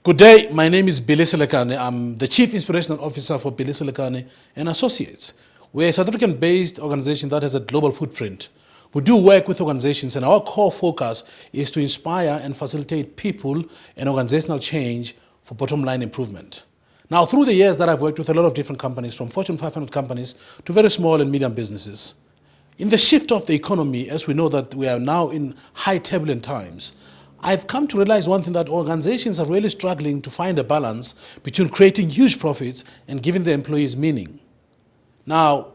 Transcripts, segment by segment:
Good day, my name is Billy Selekane. I'm the Chief Inspirational Officer for Billy Selekane and Associates. We're a South African-based organization that has a global footprint. We do work with organizations, and our core focus is to inspire and facilitate people and organizational change for bottom line improvement. Now, through the years that I've worked with a lot of different companies, from Fortune 500 companies to very small and medium businesses, in the shift of the economy, as we know that we are now in high turbulent times, I've come to realize one thing, that organizations are really struggling to find a balance between creating huge profits and giving their employees meaning. Now,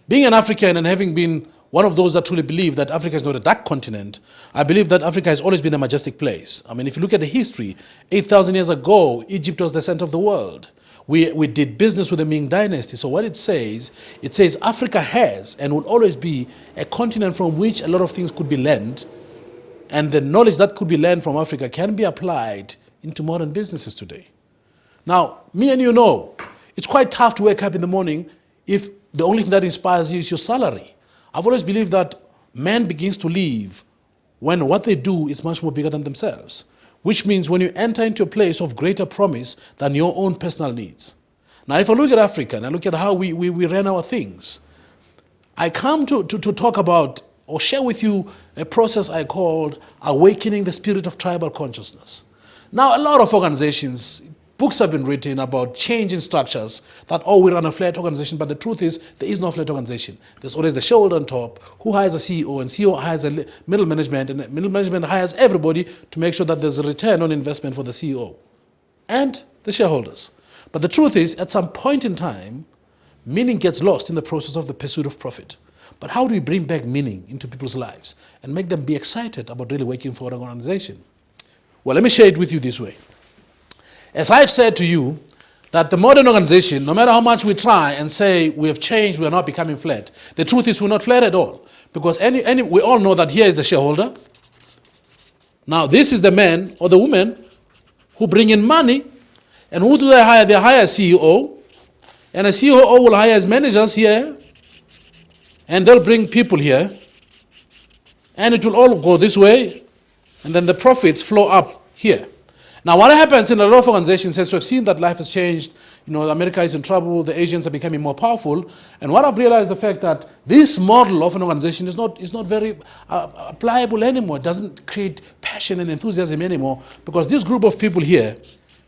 being an African and having been one of those that truly believe that Africa is not a dark continent, I believe that Africa has always been a majestic place. I mean, if you look at the history, 8,000 years ago, Egypt was the center of the world. We did business with the Ming dynasty. So what it says Africa has and will always be a continent from which a lot of things could be learned. And the knowledge that could be learned from Africa can be applied into modern businesses today. Now, me and you know, it's quite tough to wake up in the morning if the only thing that inspires you is your salary. I've always believed that man begins to live when what they do is much more bigger than themselves, which means when you enter into a place of greater promise than your own personal needs. Now, if I look at Africa and I look at how we ran our things, I come to talk about or share with you a process I called awakening the spirit of tribal consciousness. Now, a lot of organizations, books have been written about changing structures, that, oh, we run a flat organization, but the truth is there is no flat organization. There's always the shareholder on top who hires a CEO, and CEO hires a middle management, and middle management hires everybody to make sure that there's a return on investment for the CEO and the shareholders. But the truth is, at some point in time, meaning gets lost in the process of the pursuit of profit. But how do we bring back meaning into people's lives and make them be excited about really working for an organization? Well, let me share it with you this way. As I've said to you, that the modern organization, no matter how much we try and say we have changed, we are not becoming flat, the truth is we're not flat at all. Because we all know that here is the shareholder. Now, this is the man or the woman who bring in money. And who do they hire? They hire a CEO. And a CEO will hire his managers here. And they'll bring people here, and it will all go this way, and then the profits flow up here. Now, what happens in a lot of organizations, since we've seen that life has changed, you know, America is in trouble, the Asians are becoming more powerful, and what I've realized the fact that this model of an organization is not very applicable anymore. It doesn't create passion and enthusiasm anymore, because this group of people here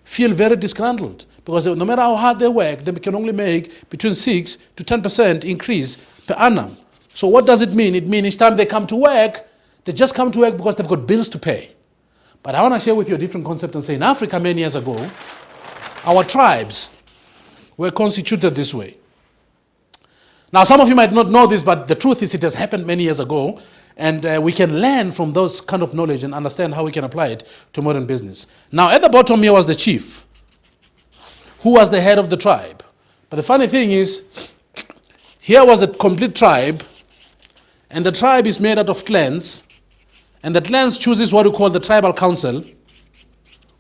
feel very disgruntled, because no matter how hard they work, they can only make between 6 to 10% increase per annum. So what does it mean? It means each time they come to work, they just come to work because they've got bills to pay. But I want to share with you a different concept and say, in Africa many years ago, our tribes were constituted this way. Now, some of you might not know this, but the truth is it has happened many years ago, and we can learn from those kind of knowledge and understand how we can apply it to modern business. Now, at the bottom here was the chief, who was the head of the tribe. But the funny thing is, here was a complete tribe, and the tribe is made out of clans, and the clans chooses what we call the tribal council,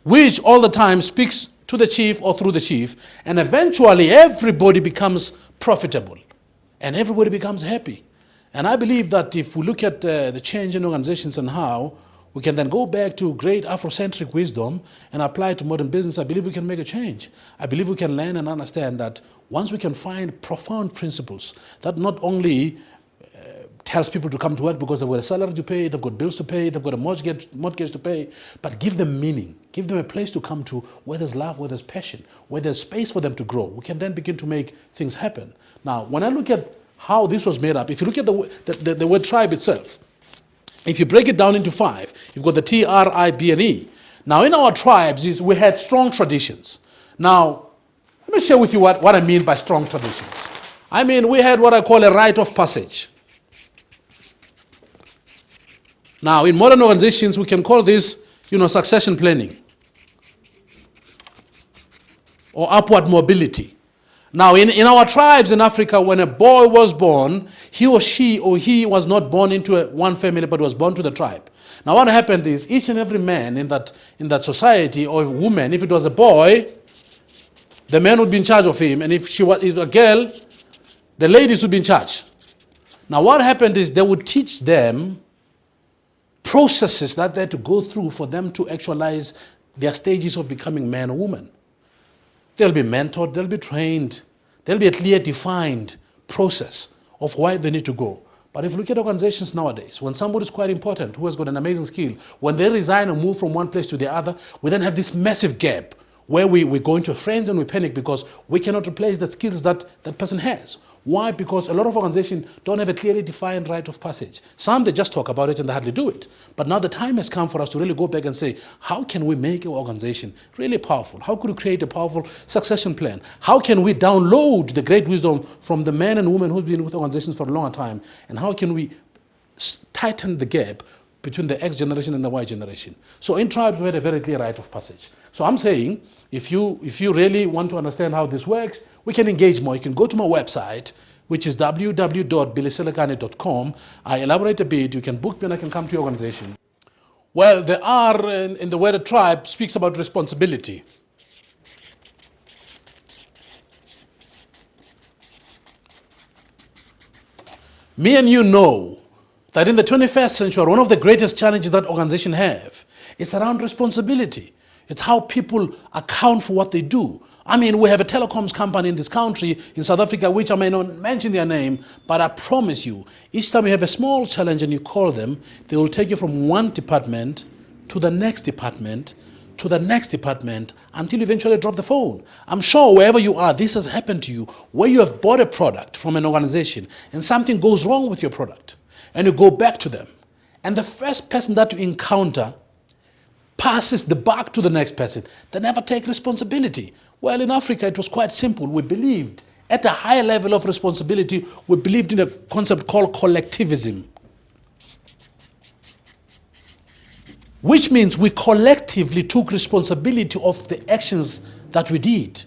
which all the time speaks to the chief or through the chief, and eventually everybody becomes profitable, and everybody becomes happy. And I believe that if we look at the change in organizations and how we can then go back to great Afrocentric wisdom and apply it to modern business, I believe we can make a change. I believe we can learn and understand that once we can find profound principles that not only tells people to come to work because they've got a salary to pay, they've got bills to pay, they've got a mortgage to pay, but give them meaning, give them a place to come to where there's love, where there's passion, where there's space for them to grow. We can then begin to make things happen. Now, when I look at how this was made up, if you look at the word tribe itself, if you break it down into 5, you've got the T, R, I, B, and E. Now, in our tribes, we had strong traditions. Now, let me share with you what I mean by strong traditions. I mean, we had what I call a rite of passage. Now, in modern organizations, we can call this, succession planning or upward mobility. Now, in our tribes in Africa, when a boy was born, he was not born into one family, but was born to the tribe. Now, what happened is each and every man in that society, or a woman, if it was a boy, the man would be in charge of him, and if she was a girl, the ladies would be in charge. Now, what happened is they would teach them processes that they had to go through for them to actualize their stages of becoming man or woman. They'll be mentored, they'll be trained, there'll be a clear, defined process of why they need to go. But if you look at organizations nowadays, when somebody is quite important, who has got an amazing skill, when they resign and move from one place to the other, we then have this massive gap where we go into friends and we panic because we cannot replace the skills that that person has. Why? Because a lot of organizations don't have a clearly defined rite of passage. Some, they just talk about it and they hardly do it. But now the time has come for us to really go back and say, how can we make our organization really powerful? How could we create a powerful succession plan? How can we download the great wisdom from the men and women who've been with organizations for a long time? And how can we tighten the gap between the X generation and the Y generation? So in tribes, we had a very clear rite of passage. So I'm saying, if you really want to understand how this works, we can engage more. You can go to my website, which is www.biliselekane.com. I elaborate a bit. You can book me and I can come to your organization. Well, the R in the word tribe speaks about responsibility. Me and you know that in the 21st century, one of the greatest challenges that organizations have is around responsibility. It's how people account for what they do. I mean, we have a telecoms company in this country, in South Africa, which I may not mention their name, but I promise you, each time you have a small challenge and you call them, they will take you from one department to the next department, to the next department, until you eventually drop the phone. I'm sure wherever you are, this has happened to you, where you have bought a product from an organization and something goes wrong with your product, and you go back to them. And the first person that you encounter passes the buck to the next person. They never take responsibility. Well, in Africa, it was quite simple. We believed at a higher level of responsibility, we believed in a concept called collectivism, which means we collectively took responsibility of the actions that we did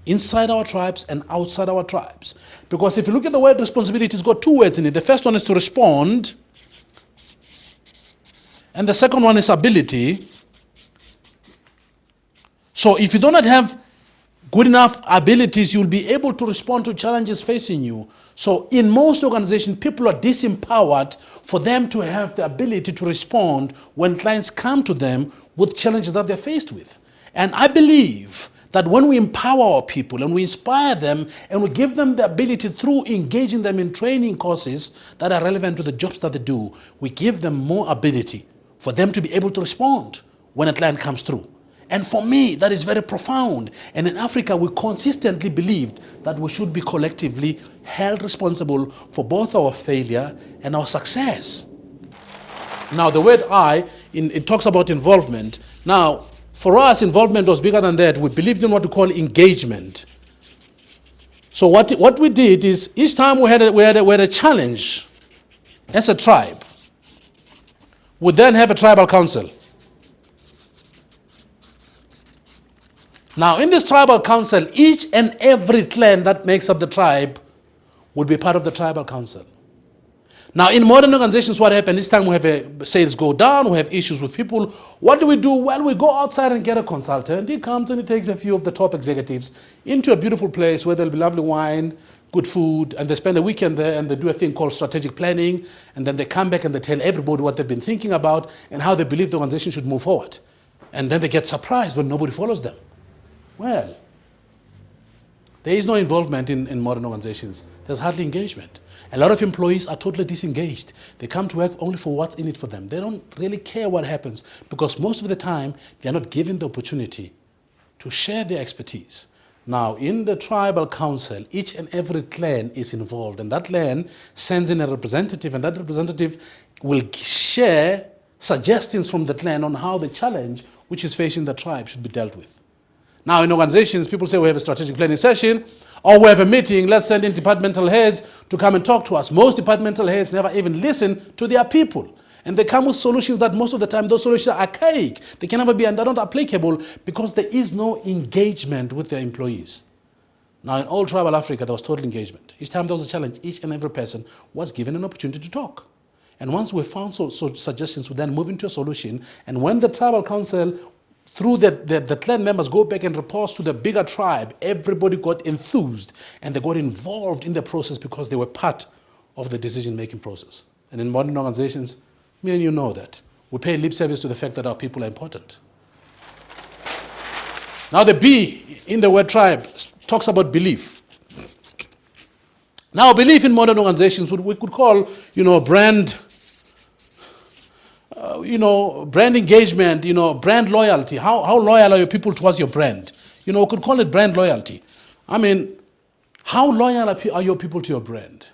inside our tribes and outside our tribes. Because if you look at the word responsibility, it's got two words in it. The first one is to respond, and the second one is ability. So if you do not have good enough abilities, you'll be able to respond to challenges facing you. So in most organizations, people are disempowered for them to have the ability to respond when clients come to them with challenges that they're faced with. And I believe that when we empower our people and we inspire them and we give them the ability through engaging them in training courses that are relevant to the jobs that they do, we give them more ability for them to be able to respond when a client comes through. And for me, that is very profound. And in Africa, we consistently believed that we should be collectively held responsible for both our failure and our success. Now, the word I, it talks about involvement. Now, for us, involvement was bigger than that. We believed in what we call engagement. So what we did is, each time we had a challenge as a tribe, we then have a tribal council. Now, in this tribal council, each and every clan that makes up the tribe will be part of the tribal council. Now, in modern organizations, what happens, this time we have sales go down, we have issues with people. What do? Well, we go outside and get a consultant. He comes and he takes a few of the top executives into a beautiful place where there'll be lovely wine, good food, and they spend a weekend there and they do a thing called strategic planning, and then they come back and they tell everybody what they've been thinking about and how they believe the organization should move forward. And then they get surprised when nobody follows them. Well, there is no involvement in modern organizations. There's hardly engagement. A lot of employees are totally disengaged. They come to work only for what's in it for them. They don't really care what happens because most of the time, they're not given the opportunity to share their expertise. Now, in the tribal council, each and every clan is involved, and that clan sends in a representative, and that representative will share suggestions from the clan on how the challenge which is facing the tribe should be dealt with. Now, in organizations, people say we have a strategic planning session, or we have a meeting, let's send in departmental heads to come and talk to us. Most departmental heads never even listen to their people. And they come with solutions that most of the time, those solutions are archaic. They can never be, and they're not applicable because there is no engagement with their employees. Now, in all tribal Africa, there was total engagement. Each time there was a challenge, each and every person was given an opportunity to talk. And once we found suggestions, we then move into a solution. And when the tribal council, through the clan members, go back and report to the bigger tribe, everybody got enthused and they got involved in the process because they were part of the decision-making process. And in modern organizations, me and you know that. We pay lip service to the fact that our people are important. Now the B in the word tribe talks about belief. Now belief in modern organizations, we could call, brand, brand engagement, brand loyalty. How loyal are your people towards your brand? We could call it brand loyalty. I mean, how loyal are your people to your brand?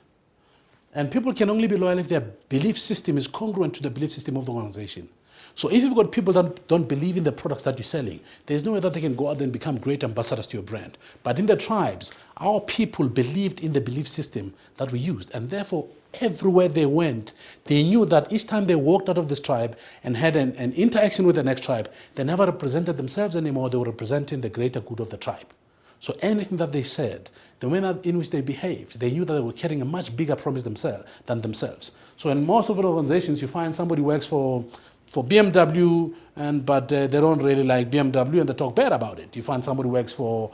And people can only be loyal if their belief system is congruent to the belief system of the organization. So if you've got people that don't believe in the products that you're selling, there's no way that they can go out there and become great ambassadors to your brand. But in the tribes, our people believed in the belief system that we used. And therefore, everywhere they went, they knew that each time they walked out of this tribe and had an interaction with the next tribe, they never represented themselves anymore. They were representing the greater good of the tribe. So anything that they said, the way in which they behaved, they knew that they were carrying a much bigger promise than themselves. So in most of the organizations, you find somebody works for BMW, but they don't really like BMW and they talk bad about it. You find somebody works for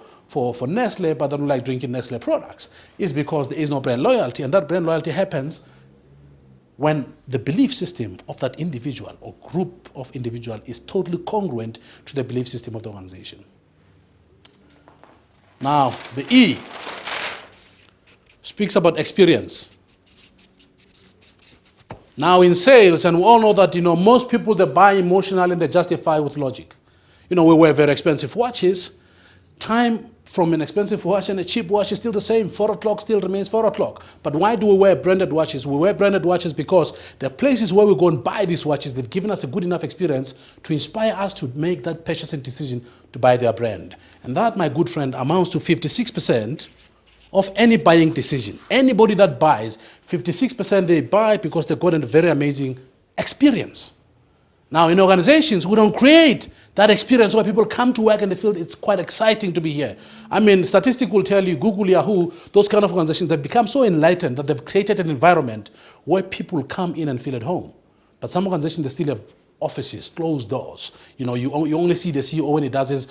Nestle, but they don't like drinking Nestle products. It's because there is no brand loyalty, and that brand loyalty happens when the belief system of that individual or group of individuals is totally congruent to the belief system of the organization. Now, the E speaks about experience. Now in sales, and we all know that, most people, they buy emotionally and they justify with logic. We wear very expensive watches. Time from an expensive watch and a cheap watch is still the same. 4 o'clock still remains 4 o'clock. But why do we wear branded watches? We wear branded watches because there are places where we go and buy these watches. They've given us a good enough experience to inspire us to make that purchasing decision to buy their brand. And that, my good friend, amounts to 56% of any buying decision. Anybody that buys, 56% they buy because they got a very amazing experience. Now in organizations, we don't create that experience where people come to work and they feel it's quite exciting to be here. I mean, statistics will tell you, Google, Yahoo, those kind of organizations, they've become so enlightened that they've created an environment where people come in and feel at home. But some organizations, they still have offices, closed doors. You only see the CEO when he does his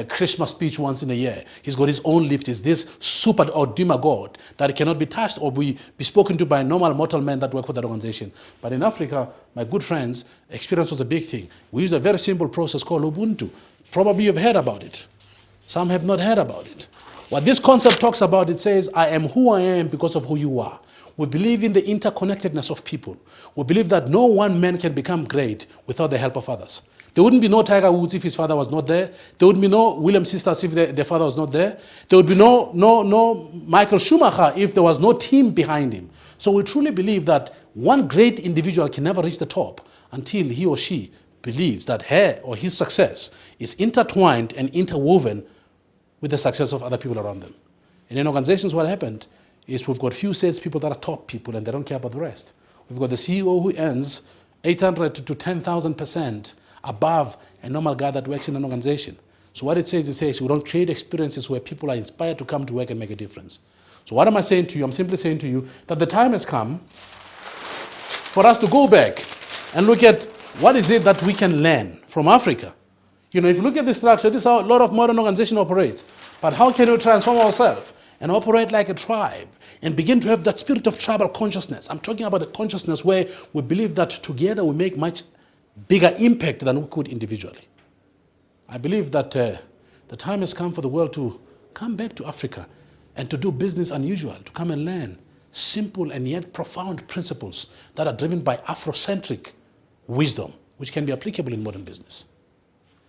Christmas speech once in a year. He's got his own lift. He's this super or demigod that cannot be touched or be spoken to by normal mortal men that work for that organization. But in Africa, my good friends, experience was a big thing. We used a very simple process called Ubuntu. Probably you've heard about it. Some have not heard about it. What this concept talks about, it says, I am who I am because of who you are. We believe in the interconnectedness of people. We believe that no one man can become great without the help of others. There wouldn't be no Tiger Woods if his father was not there. There would be no William Sisters if their father was not there. There would be no Michael Schumacher if there was no team behind him. So we truly believe that one great individual can never reach the top until he or she believes that her or his success is intertwined and interwoven with the success of other people around them. And in organizations, what happened is we've got few salespeople that are top people and they don't care about the rest. We've got the CEO who earns 800 to 10,000% above a normal guy that works in an organization. So what it says we don't create experiences where people are inspired to come to work and make a difference. So what am I saying to you? I'm simply saying to you that the time has come for us to go back and look at what is it that we can learn from Africa. If you look at this structure, this is how a lot of modern organizations operate. But how can we transform ourselves and operate like a tribe and begin to have that spirit of tribal consciousness? I'm talking about a consciousness where we believe that together we make much bigger impact than we could individually. I believe that the time has come for the world to come back to Africa and to do business unusual, to come and learn simple and yet profound principles that are driven by Afrocentric wisdom, which can be applicable in modern business.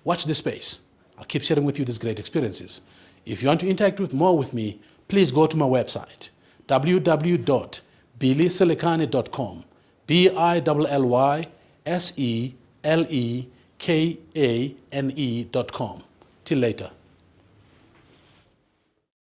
Watch this space. I'll keep sharing with you these great experiences. If you want to interact more with me, please go to my website, www.billyselekane.com, BILLYSELEKANE.com. Till later.